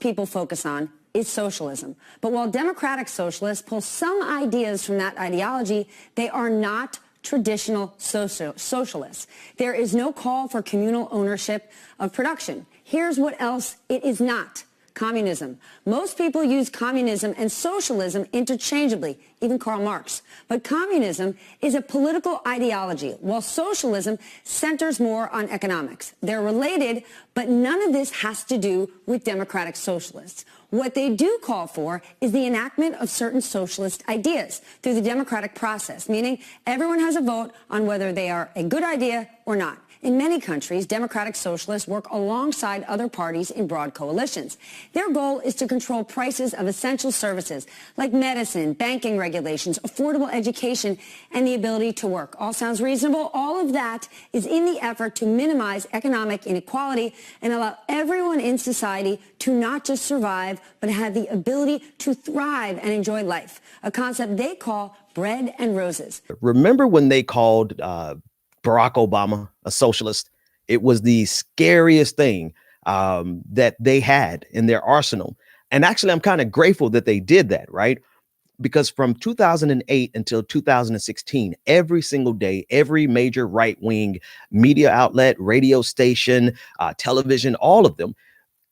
people focus on is socialism. But while democratic socialists pull some ideas from that ideology, they are not traditional socialists. There is no call for communal ownership of production. Here's what else it is not. Communism. Most people use communism and socialism interchangeably, even Karl Marx. But communism is a political ideology, while socialism centers more on economics. They're related, but none of this has to do with democratic socialists. What they do call for is the enactment of certain socialist ideas through the democratic process, meaning everyone has a vote on whether they are a good idea or not. In many countries, democratic socialists work alongside other parties in broad coalitions. Their goal is to control prices of essential services like medicine, banking regulations, affordable education, and the ability to work. All sounds reasonable. All of that is in the effort to minimize economic inequality and allow everyone in society to not just survive, but have the ability to thrive and enjoy life, a concept they call bread and roses. Remember when they called Barack Obama a socialist? It was the scariest thing that they had in their arsenal. And actually, I'm kind of grateful that they did that, right? Because from 2008 until 2016, every single day, every major right-wing media outlet, radio station, television, all of them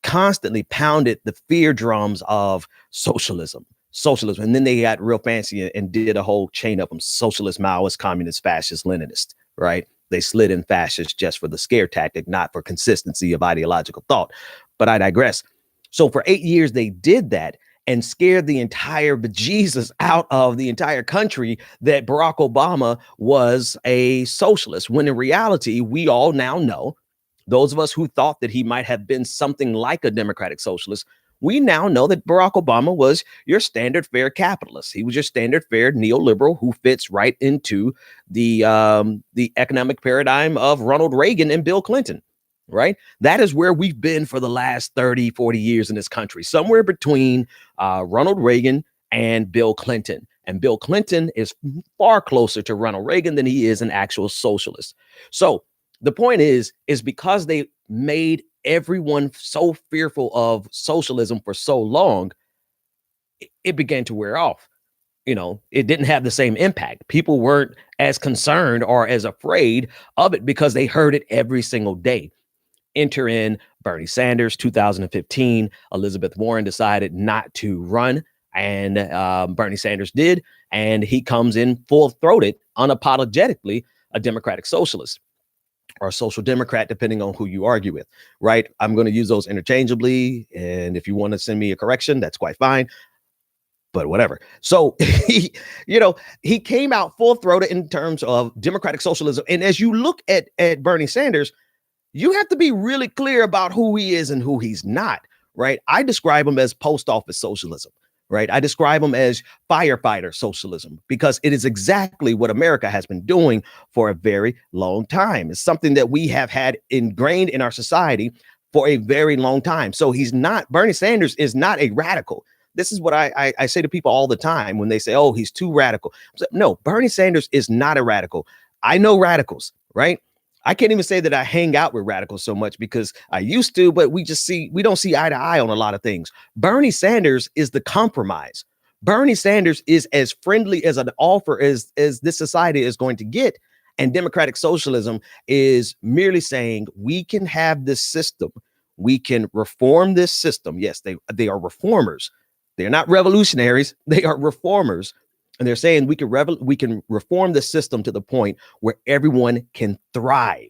constantly pounded the fear drums of socialism. And then they got real fancy and did a whole chain of them: socialist, Maoist, communist, fascist, Leninist, right? They slid in fascist just for the scare tactic, not for consistency of ideological thought. But I digress. So for 8 years, they did that and scared the entire bejesus out of the entire country that Barack Obama was a socialist, when in reality, we all now know, those of us who thought that he might have been something like a democratic socialist, we now know that Barack Obama was your standard fare capitalist. He was your standard fare neoliberal who fits right into the economic paradigm of Ronald Reagan and Bill Clinton, right? That is where we've been for the last 30, 40 years in this country, somewhere between Ronald Reagan and Bill Clinton. And Bill Clinton is far closer to Ronald Reagan than he is an actual socialist. So the point is because they made everyone so fearful of socialism for so long, it began to wear off. You know, it didn't have the same impact. People weren't as concerned or as afraid of it because they heard it every single day. Enter in Bernie Sanders, 2015. Elizabeth Warren decided not to run, and Bernie Sanders did. And he comes in full-throated, unapologetically, a democratic socialist, or a social democrat, depending on who you argue with, right? I'm going to use those interchangeably. And if you want to send me a correction, that's quite fine, but whatever. So, he came out full throated in terms of democratic socialism. And as you look at Bernie Sanders, you have to be really clear about who he is and who he's not, right? I describe him as post office socialism, right? I describe him as firefighter socialism, because it is exactly what America has been doing for a very long time. It's something that we have had ingrained in our society for a very long time. So Bernie Sanders is not a radical. This is what I say to people all the time when they say, oh, he's too radical. No, Bernie Sanders is not a radical. I know radicals, right? I can't even say that I hang out with radicals so much, because I used to, but we don't see eye to eye on a lot of things. Bernie Sanders is the compromise. Bernie Sanders is as friendly as an offer as this society is going to get. And democratic socialism is merely saying we can have this system. We can reform this system. Yes, they are reformers. They're not revolutionaries. They are reformers. And they're saying we can reform the system to the point where everyone can thrive.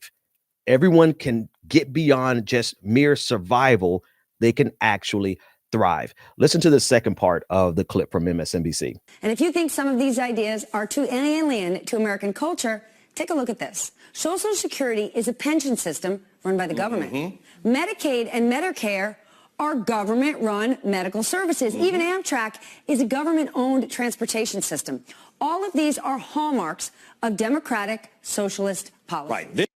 Everyone can get beyond just mere survival. They can actually thrive. Listen to the second part of the clip from MSNBC. And if you think some of these ideas are too alien to American culture, take a look at this. Social Security is a pension system run by the government. Mm-hmm. Medicaid and Medicare are government-run medical services. Mm-hmm. Even Amtrak is a government-owned transportation system. All of these are hallmarks of democratic socialist policy. Right.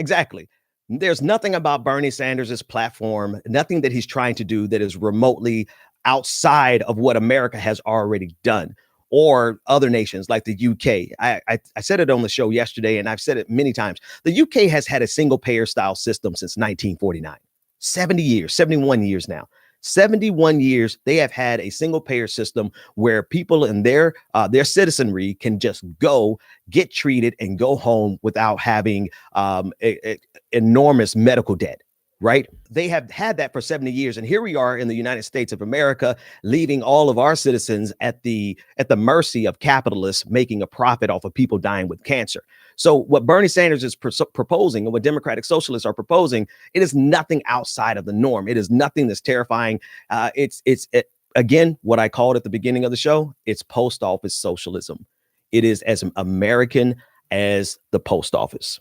Exactly. There's nothing about Bernie Sanders' platform, nothing that he's trying to do that is remotely outside of what America has already done, or other nations like the UK. I said it on the show yesterday, and I've said it many times. The UK has had a single-payer style system since 1949. 70 years, 71 years now. 71 years, they have had a single payer system where people and their citizenry can just go get treated and go home without having enormous medical debt. Right? They have had that for 70 years. And here we are in the United States of America, leaving all of our citizens at the mercy of capitalists making a profit off of people dying with cancer. So what Bernie Sanders is proposing and what Democratic Socialists are proposing, it is nothing outside of the norm. It is nothing that's terrifying. It's again, what I called at the beginning of the show, it's post office socialism. It is as American as the post office.